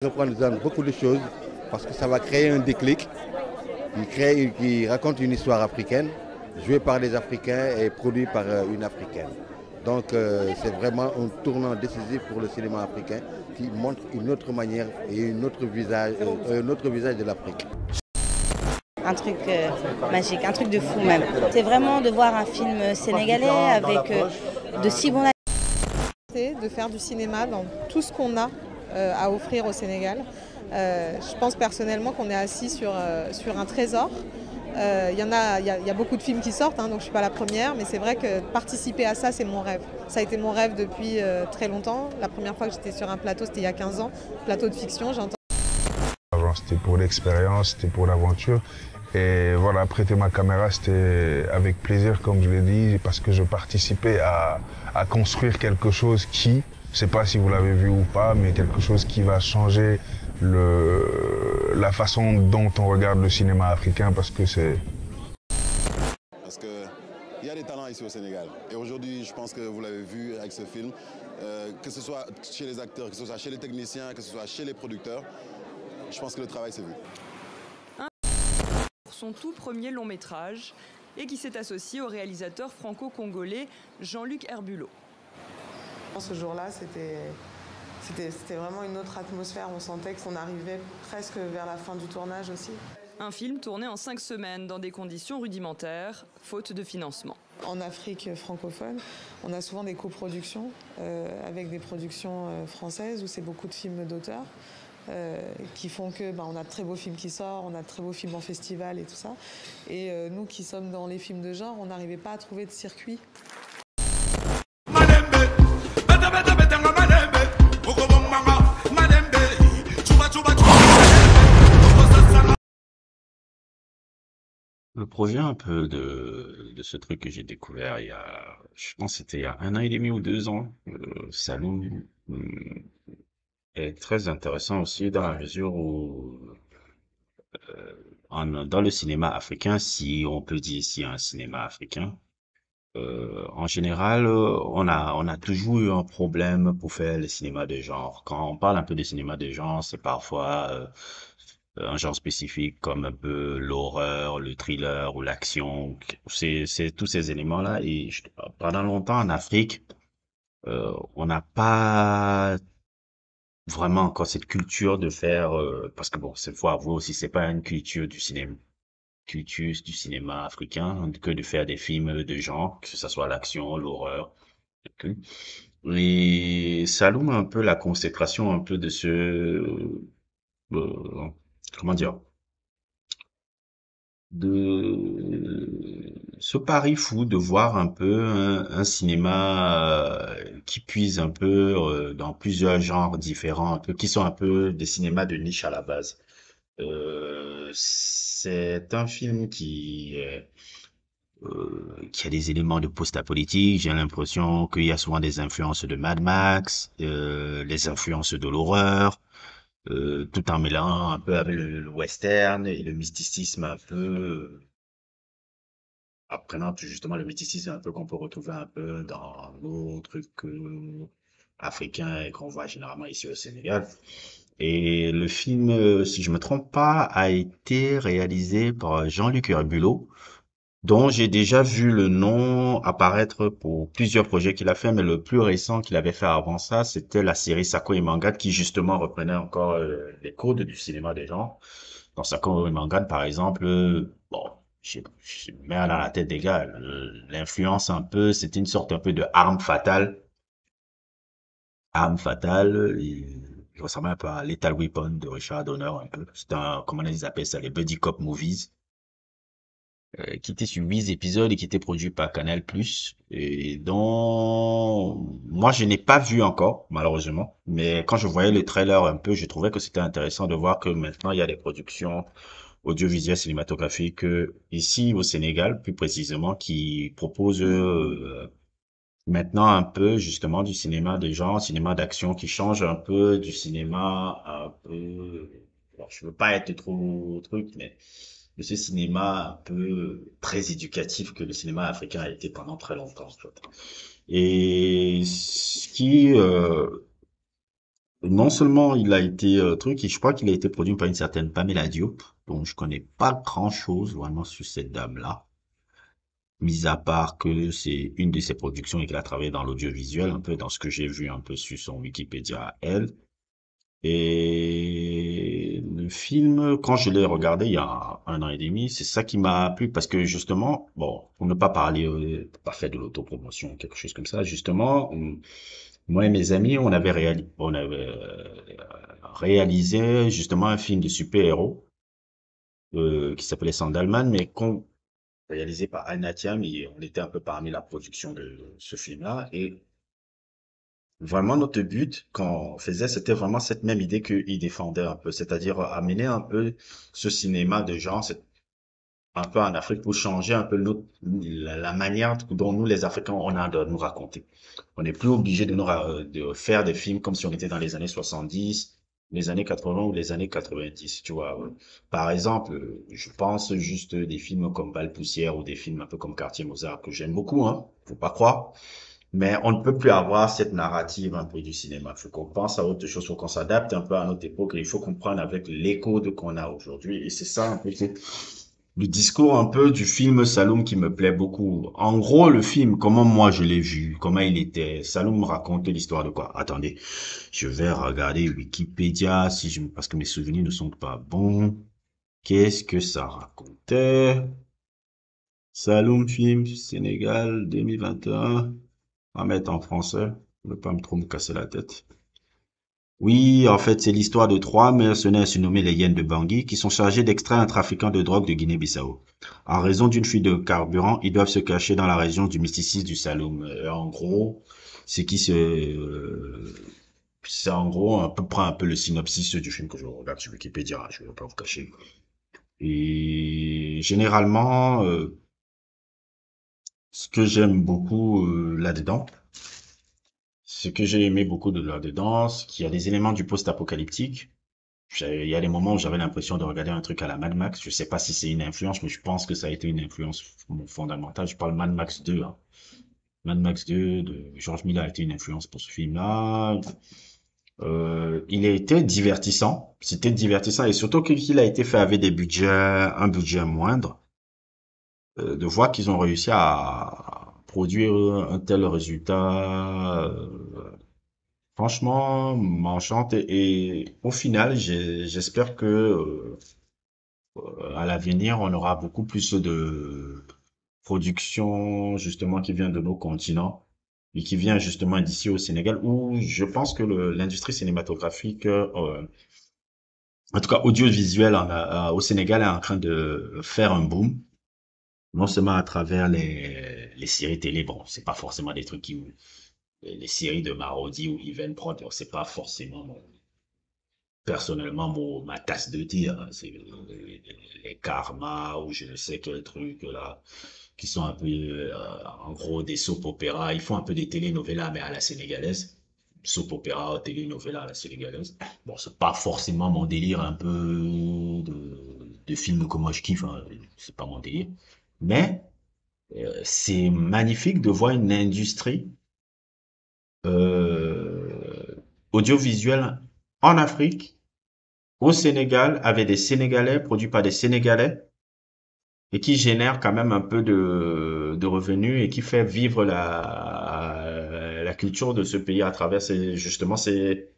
Reprendre beaucoup de choses parce que ça va créer un déclic qui raconte une histoire africaine, jouée par des Africains et produit par une Africaine. Donc c'est vraiment un tournant décisif pour le cinéma africain qui montre une autre manière et un autre visage de l'Afrique. Un truc magique, un truc de fou même. C'est vraiment de voir un film sénégalais avec de si bons acteurs. De faire du cinéma dans tout ce qu'on a à offrir au Sénégal. Je pense personnellement qu'on est assis sur un trésor. Il y a beaucoup de films qui sortent, donc je ne suis pas la première, mais c'est vrai que participer à ça, c'est mon rêve. Ça a été mon rêve depuis très longtemps. La première fois que j'étais sur un plateau, c'était il y a 15 ans, plateau de fiction. C'était pour l'expérience, c'était pour l'aventure. Et voilà, prêter ma caméra, c'était avec plaisir, comme je l'ai dit, parce que je participais à construire quelque chose qui, je ne sais pas si vous l'avez vu ou pas, mais quelque chose qui va changer la façon dont on regarde le cinéma africain, parce que c'est... Parce qu'il y a des talents ici au Sénégal. Et aujourd'hui, je pense que vous l'avez vu avec ce film, que ce soit chez les acteurs, que ce soit chez les techniciens, que ce soit chez les producteurs, je pense que le travail s'est vu. Son tout premier long métrage et qui s'est associé au réalisateur franco-congolais Jean-Luc Herbulot. Ce jour-là, c'était vraiment une autre atmosphère. On sentait qu'on arrivait presque vers la fin du tournage aussi. Un film tourné en 5 semaines dans des conditions rudimentaires, faute de financement. En Afrique francophone, on a souvent des coproductions avec des productions françaises où c'est beaucoup de films d'auteurs. Qui font que on a de très beaux films qui sortent, on a de très beaux films en festival et tout ça. Et nous qui sommes dans les films de genre, on n'arrivait pas à trouver de circuit. Le projet un peu de ce truc que j'ai découvert je pense que c'était il y a 1 an et demi ou 2 ans, Saloum, est très intéressant aussi dans la mesure où dans le cinéma africain, si on peut dire s'il y a un cinéma africain, en général, on a toujours eu un problème pour faire le cinéma de genre. Quand on parle un peu de cinéma de genre, c'est parfois un genre spécifique comme un peu l'horreur, le thriller ou l'action. C'est tous ces éléments-là. Et pendant longtemps en Afrique, on n'a pas vraiment encore cette culture de faire, parce que bon, c'est faut avouer aussi, c'est pas une culture du cinéma africain que de faire des films de genre, que ce soit l'action, l'horreur. Ok. Et ça allume un peu la consécration un peu de comment dire, de ce pari fou de voir un peu un cinéma qui puise un peu dans plusieurs genres différents, un peu qui sont un peu des cinémas de niche à la base. C'est un film qui a des éléments de post-apocalyptique. J'ai l'impression qu'il y a souvent des influences de Mad Max, les influences de l'horreur, tout en mêlant un peu avec le western et le mysticisme un peu, apprenant justement le mysticisme un peu qu'on peut retrouver un peu dans nos trucs africains et qu'on voit généralement ici au Sénégal. Et le film, si je me trompe pas, a été réalisé par Jean-Luc Herbulot, dont j'ai déjà vu le nom apparaître pour plusieurs projets qu'il a fait, mais le plus récent qu'il avait fait avant ça, c'était la série Sako et Mangad, qui justement reprenait encore les codes du cinéma des gens. Dans Sako et Mangad, par exemple, bon, je mets dans la tête des gars, l'influence un peu, c'était une sorte un peu de arme fatale. Arme fatale, il ressemblait un peu à Lethal Weapon de Richard Donner, un peu. C'était comment ils appellent ça, les buddy cop movies, qui était sur 8 épisodes et qui était produit par Canal+, et dont moi je n'ai pas vu encore, malheureusement, mais quand je voyais le trailer un peu, je trouvais que c'était intéressant de voir que maintenant il y a des productions audiovisuelles cinématographiques ici au Sénégal, plus précisément, qui proposent maintenant un peu justement du cinéma de genre, cinéma d'action, qui change un peu du cinéma un peu, alors je veux pas être trop truc, mais de ce cinéma un peu très éducatif que le cinéma africain a été pendant très longtemps, en fait. Et ce qui Non seulement il a été je crois qu'il a été produit par une certaine Pamela Diop, dont je connais pas grand-chose vraiment sur cette dame-là, mis à part que c'est une de ses productions et qu'elle a travaillé dans l'audiovisuel, un peu dans ce que j'ai vu un peu sur son Wikipédia à elle. Et le film, quand je l'ai regardé il y a 1 an et demi, c'est ça qui m'a plu parce que justement, bon, pour ne pas parler, pas faire de l'autopromotion, quelque chose comme ça, justement, moi et mes amis, on avait réalisé justement un film de super-héros qui s'appelait Sandalman, mais réalisé par Al Natiam et on était un peu parmi la production de ce film-là et vraiment, notre but, quand on faisait, c'était vraiment cette même idée qu'il défendait un peu, c'est-à-dire amener un peu ce cinéma de genre, un peu en Afrique pour changer un peu la manière dont nous, les Africains, on a de nous raconter. On n'est plus obligé de faire des films comme si on était dans les années 70, les années 80 ou les années 90, tu vois. Par exemple, je pense juste des films comme Val-Poussière ou des films un peu comme Quartier Mozart que j'aime beaucoup, hein, faut pas croire. Mais on ne peut plus avoir cette narrative un peu du cinéma. Il faut qu'on pense à autre chose, il faut qu'on s'adapte un peu à notre époque et il faut comprendre avec l'écho de qu'on a aujourd'hui. Et c'est ça un peu le discours un peu du film Saloum qui me plaît beaucoup. En gros, le film, comment moi je l'ai vu, comment il était. Saloum me racontait l'histoire de quoi? Attendez, je vais regarder Wikipédia parce que mes souvenirs ne sont pas bons. Qu'est-ce que ça racontait? Saloum film Sénégal 2021. On va mettre en français. Je ne veux pas trop me casser la tête. Oui, en fait, c'est l'histoire de trois mercenaires surnommés les hyènes de Bangui qui sont chargés d'extraire un trafiquant de drogue de Guinée-Bissau. En raison d'une fuite de carburant, ils doivent se cacher dans la région du mysticisme du Saloum. En gros, c'est qui c'est en gros à peu près un peu le synopsis du film que je regarde sur Wikipédia, je ne vais pas vous cacher. Et généralement, ce que j'aime beaucoup là-dedans, ce que j'ai aimé beaucoup de là-dedans, c'est qu'il y a des éléments du post-apocalyptique. Il y a des moments où j'avais l'impression de regarder un truc à la Mad Max. Je sais pas si c'est une influence, mais je pense que ça a été une influence fondamentale. Je parle Mad Max 2, hein. Mad Max 2 de George Miller a été une influence pour ce film-là. Il a été divertissant. C'était divertissant et surtout qu'il a été fait avec un budget moindre. De voir qu'ils ont réussi à produire un tel résultat. Franchement, m'enchante et au final, j'espère que à l'avenir, on aura beaucoup plus de production justement qui vient de nos continents et qui vient justement d'ici au Sénégal où je pense que l'industrie cinématographique, en tout cas audiovisuelle au Sénégal est en train de faire un boom, non seulement à travers les séries télé, bon, c'est pas forcément des trucs les séries de Marodi ou Even Prod, c'est pas forcément personnellement ma tasse de thé, hein. C'est les karmas ou je ne sais quel truc là qui sont un peu en gros des soap opéras. Ils font un peu des télénovelas mais à la sénégalaise. Soap opéra, télénovela à la sénégalaise. Bon, c'est pas forcément mon délire un peu de films que moi je kiffe, hein. C'est pas mon délire. Mais c'est magnifique de voir une industrie audiovisuelle en Afrique au Sénégal avec des Sénégalais, produits par des Sénégalais, et qui génère quand même un peu de revenus et qui fait vivre la culture de ce pays à travers justement ces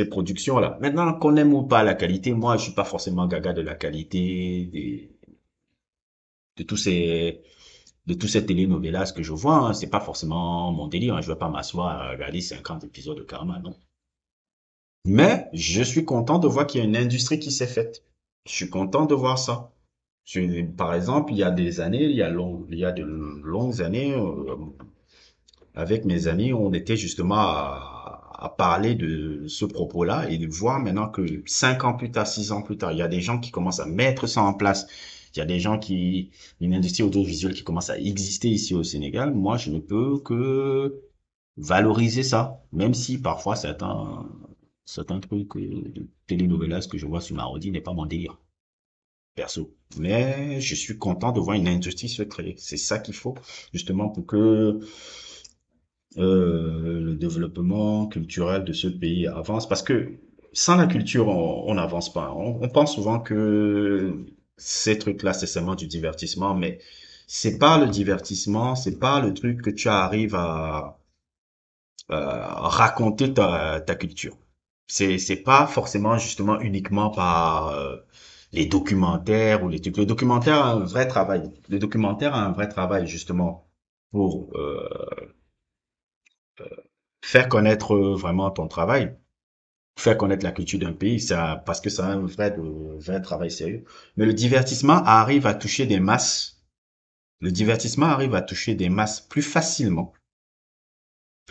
productions-là. Maintenant, qu'on aime ou pas la qualité, moi, je suis pas forcément gaga de la qualité de tous ces de tous ces télénovelas que je vois, hein. C'est pas forcément mon délire, hein. Je vais pas m'asseoir à regarder 50 épisodes de Karma, non. Mais je suis content de voir qu'il y a une industrie qui s'est faite. Je suis content de voir ça. Par exemple, il y a des années, il y a de longues années, avec mes amis, on était justement à parler de ce propos-là et de voir maintenant que 5 ans plus tard, 6 ans plus tard, il y a des gens qui commencent à mettre ça en place. Il y a des gens une industrie audiovisuelle qui commence à exister ici au Sénégal. Moi, je ne peux que valoriser ça, même si parfois certains trucs de télénovelas que je vois sur Marodi n'est pas mon délire perso. Mais je suis content de voir une industrie se créer. C'est ça qu'il faut, justement, pour que le développement culturel de ce pays avance. Parce que sans la culture, on n'avance pas. On pense souvent que ces trucs-là, c'est seulement du divertissement, mais c'est pas le divertissement, c'est pas le truc que tu arrives raconter ta culture. C'est pas forcément justement uniquement par les documentaires ou les trucs. Le documentaire a un vrai travail. Le documentaire a un vrai travail justement pour faire connaître vraiment ton travail, faire connaître la culture d'un pays, ça, parce que c'est un vrai travail sérieux. Mais le divertissement arrive à toucher des masses. Le divertissement arrive à toucher des masses plus facilement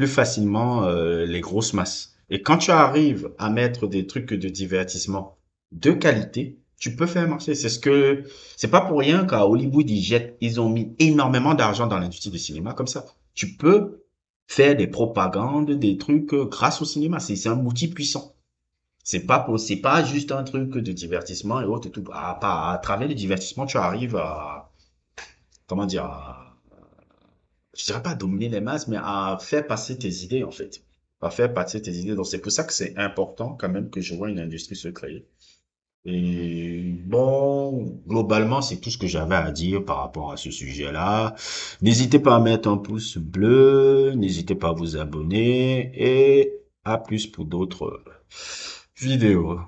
les grosses masses. Et quand tu arrives à mettre des trucs de divertissement de qualité, tu peux faire marcher. C'est pas pour rien qu'à Hollywood, ils ont mis énormément d'argent dans l'industrie du cinéma comme ça. Tu peux faire des propagandes, des trucs grâce au cinéma. C'est un outil puissant. C'est pas juste un truc de divertissement et autres et tout. À travers le divertissement, tu arrives à, comment dire, je dirais pas à dominer les masses, mais à faire passer tes idées, en fait. À faire passer tes idées. Donc, c'est pour ça que c'est important, quand même, que je vois une industrie se créer. Et bon, globalement, c'est tout ce que j'avais à dire par rapport à ce sujet-là. N'hésitez pas à mettre un pouce bleu, n'hésitez pas à vous abonner et à plus pour d'autres vidéos.